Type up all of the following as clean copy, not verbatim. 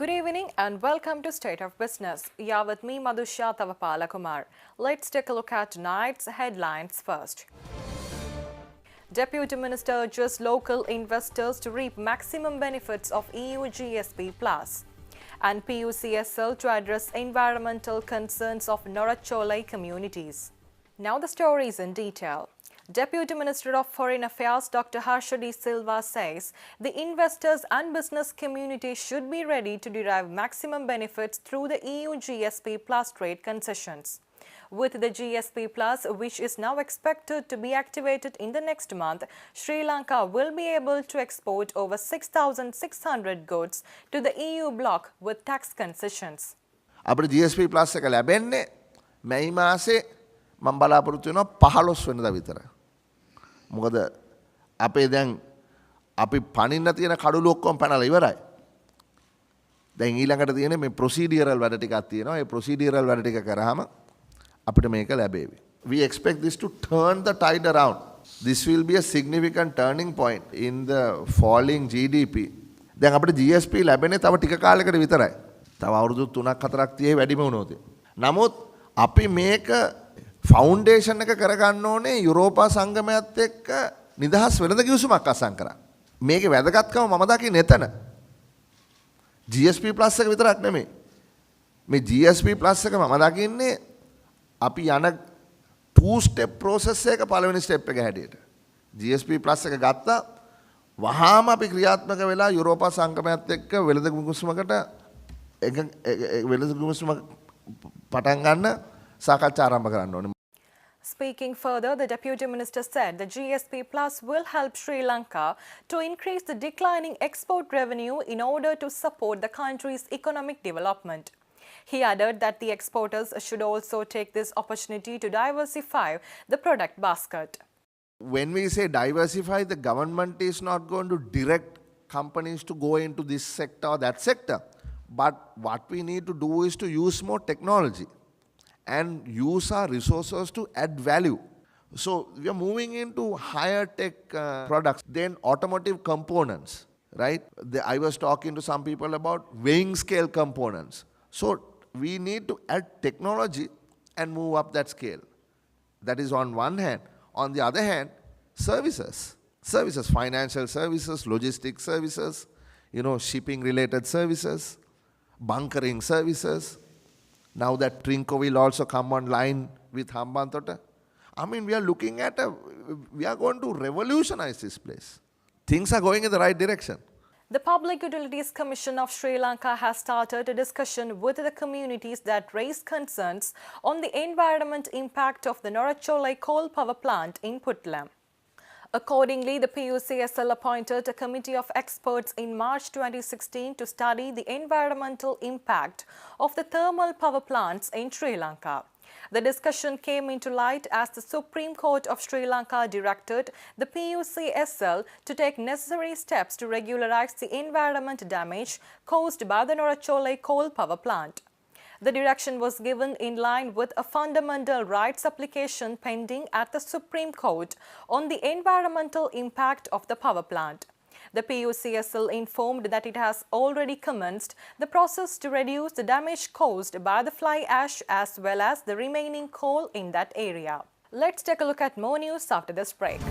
Good evening and welcome to State of Business. You are with me, Madhusha Tavapalakumar. Let's take a look at tonight's headlines first. Deputy Minister urges local investors to reap maximum benefits of EU GSP Plus. And PUCSL to address environmental concerns of Norachole communities. Now the stories in detail. Deputy Minister of Foreign Affairs Dr. Harshadi Silva says the investors and business community should be ready to derive maximum benefits through the EU GSP Plus trade concessions. With the GSP Plus, which is now expected to be activated in the next month, Sri Lanka will be able to export over 6,600 goods to the EU bloc with tax concessions. අපේ GSP Plus එක ලැබෙන්නේ මැයි මාසේ මම බලාපොරොත්තු වෙනවා 15 වෙනිදා විතර. මොකද අපේ දැන් අපි පනින්න තියෙන කඩළු ඔක්කොම පැනලා ඉවරයි. දැන් ඊළඟට තියෙන්නේ මේ ප්‍රොසීඩියරල් වැඩ ටිකක් තියෙනවා. ඒ ප්‍රොසීඩියරල් වැඩ ටික කරාම අපිට මේක ලැබෙවි. We expect this to turn the tide around. This will be a significant turning point in the falling GDP. දැන් අපිට GSP ලැබෙන්නේ තව ටික කාලයකට විතරයි. තව අවුරුදු 3ක් 4ක් තියේ වැඩිම වුණොත්. නමුත් අපි මේක ෆවුන්ඩේෂන් එක කරගන්න ඕනේ යුරෝපා සංගමයත් එක්ක නිදහස් වෙළඳ කිවිසුමක් අසම් කරා. මේකේ වැදගත්කම මම දකින්නේ එතන. GSP Plus එක විතරක් නෙමෙයි. මේ GSP Plus එක මම දකින්නේ අපි යන 2 step process එක පළවෙනි step එක හැටියට. GSP Plus එක ගත්තා වහාම අපි ක්‍රියාත්මක වෙලා යුරෝපා සංගමයත් එක්ක වෙළඳ කිවිසුමකට වෙළඳ කිවිසුම පටන් ගන්න සාකච්ඡා ආරම්භ කරන්න ඕනේ. Speaking further, the Deputy Minister said the GSP Plus will help Sri Lanka to increase the declining export revenue in order to support the country's economic development. He added that the exporters should also take this opportunity to diversify the product basket. When we say diversify, the government is not going to direct companies to go into this sector or that sector. But what we need to do is to use more technology and use our resources to add value. So we are moving into higher tech products, then automotive components, right? I was talking to some people about weighing scale components. So we need to add technology and move up that scale. That is on one hand. On the other hand, services, financial services, logistic services, shipping related services, bunkering services. Now that Trinco will also come online with Hambantota. I mean, we are going to revolutionize this place. Things are going in the right direction. The Public Utilities Commission of Sri Lanka has started a discussion with the communities that raised concerns on the environment impact of the Norachole coal power plant in Puttalam. Accordingly, the PUCSL appointed a committee of experts in March 2016 to study the environmental impact of the thermal power plants in Sri Lanka. The discussion came into light as the Supreme Court of Sri Lanka directed the PUCSL to take necessary steps to regularize the environment damage caused by the Norachole coal power plant. The direction was given in line with a fundamental rights application pending at the Supreme Court on the environmental impact of the power plant. The PUCSL informed that it has already commenced the process to reduce the damage caused by the fly ash as well as the remaining coal in that area. Let's take a look at more news after this break.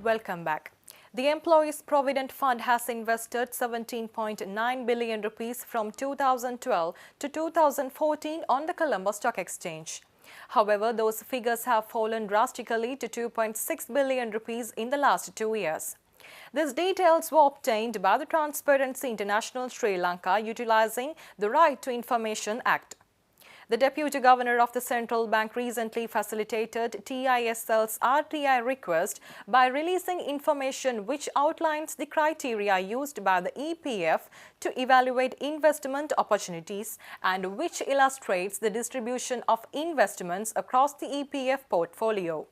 Welcome back. The Employees Provident Fund has invested 17.9 billion rupees from 2012 to 2014 on the Colombo Stock Exchange. However, those figures have fallen drastically to 2.6 billion rupees in the last 2 years. These details were obtained by the Transparency International Sri Lanka utilizing the Right to Information Act. The Deputy Governor of the Central Bank recently facilitated TISL's RTI request by releasing information which outlines the criteria used by the EPF to evaluate investment opportunities and which illustrates the distribution of investments across the EPF portfolio.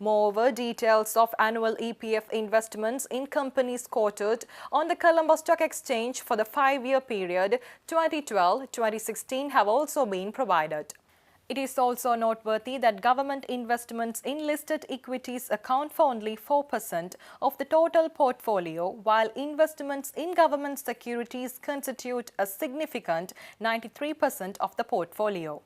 Moreover, details of annual EPF investments in companies quoted on the Colombo Stock Exchange for the 5-year period 2012-2016 have also been provided. It is also noteworthy that government investments in listed equities account for only 4% of the total portfolio, while investments in government securities constitute a significant 93% of the portfolio.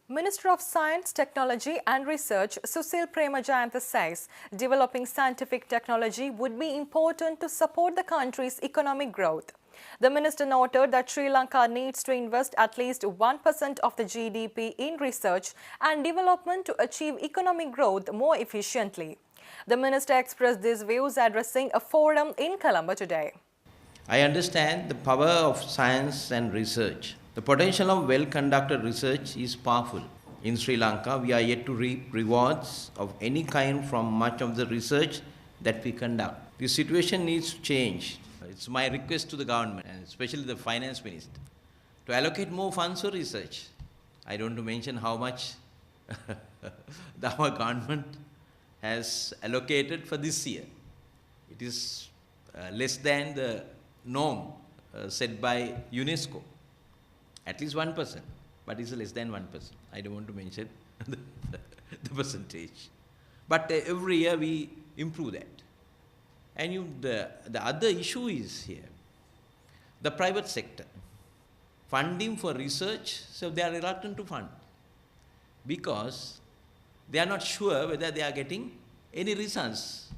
Minister of Science, Technology and Research Susil Premajayantha says developing scientific technology would be important to support the country's economic growth. The minister noted that Sri Lanka needs to invest at least 1% of the GDP in research and development to achieve economic growth more efficiently. The minister expressed these views addressing a forum in Colombo today. I understand the power of science and research. The potential of well-conducted research is powerful. In Sri Lanka, we are yet to reap rewards of any kind from much of the research that we conduct. The situation needs to change. It's my request to the government, and especially the finance minister, to allocate more funds for research. I don't want to mention how much our government has allocated for this year. It is less than the norm set by UNESCO. At least 1%, but it's less than 1%. I don't want to mention the percentage. But every year we improve that. And the other issue is here, the private sector. Funding for research, so they are reluctant to fund because they are not sure whether they are getting any results.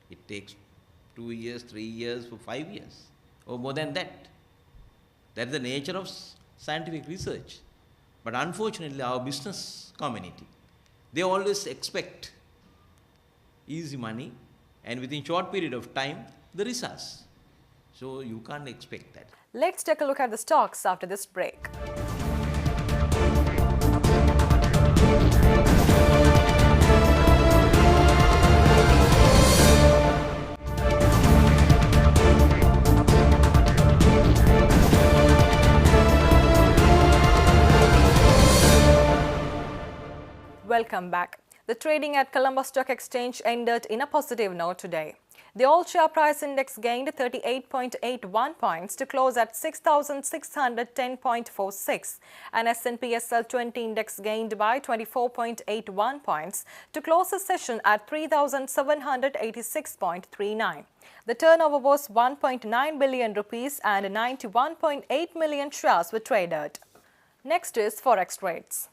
It takes 2 years, 3 years, for 5 years, or more than that. That's the nature of scientific research. But unfortunately, our business community, they always expect easy money and within short period of time, the results. So you can't expect that. Let's take a look at the stocks after this break. Welcome back. The trading at Colombo Stock Exchange ended in a positive note today. The all-share price index gained 38.81 points to close at 6,610.46, and S&P SL 20 index gained by 24.81 points to close the session at 3,786.39. The turnover was 1.9 billion rupees and 91.8 million shares were traded. Next is Forex rates.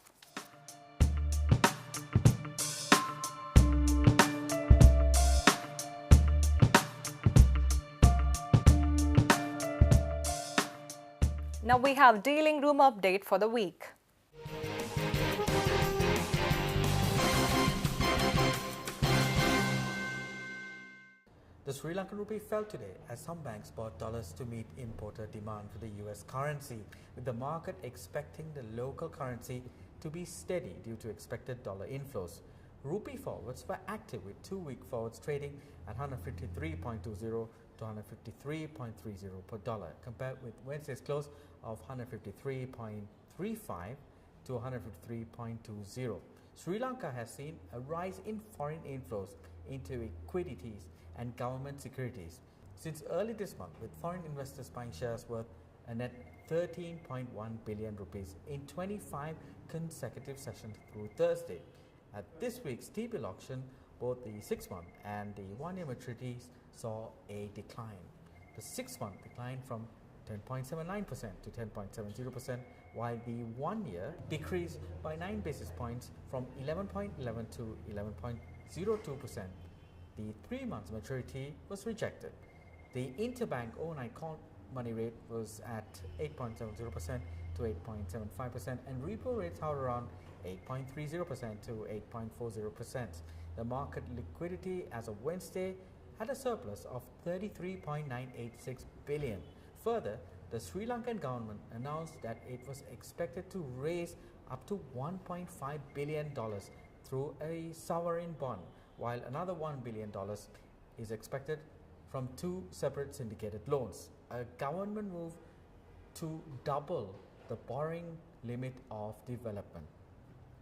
Now we have dealing room update for the week. The Sri Lankan rupee fell today as some banks bought dollars to meet importer demand for the US currency, with the market expecting the local currency to be steady due to expected dollar inflows. Rupee forwards were active with 2-week forwards trading at 153.20 to 153.30 per dollar, compared with Wednesday's close of 153.35 to 153.20. Sri Lanka has seen a rise in foreign inflows into equities and government securities since early this month, with foreign investors buying shares worth a net 13.1 billion rupees in 25 consecutive sessions through Thursday. At this week's T-bill auction, both the 6-month and the 1-year maturities saw a decline. The 6-month declined from 10.79% to 10.70%, while the 1-year decreased by 9 basis points from 11.11 to 11.02%. The 3-month maturity was rejected. The interbank overnight money rate was at 8.70% to 8.75%, and repo rates hovered around 8.30% to 8.40%. The market liquidity as of Wednesday had a surplus of 33.986 billion. Further, the Sri Lankan government announced that it was expected to raise up to $1.5 billion through a sovereign bond, while another $1 billion is expected from 2 separate syndicated loans. A government move to double the borrowing limit of development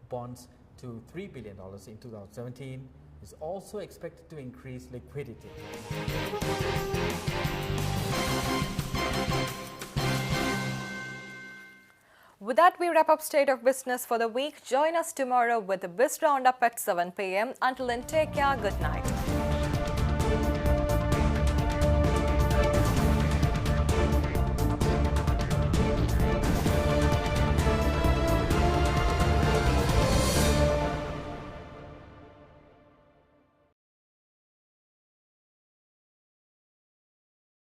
bonds to $3 billion in 2017 is also expected to increase liquidity. With that, we wrap up State of Business for the week. Join us tomorrow with the Biz Roundup at 7 p.m. Until then, take care. Good night.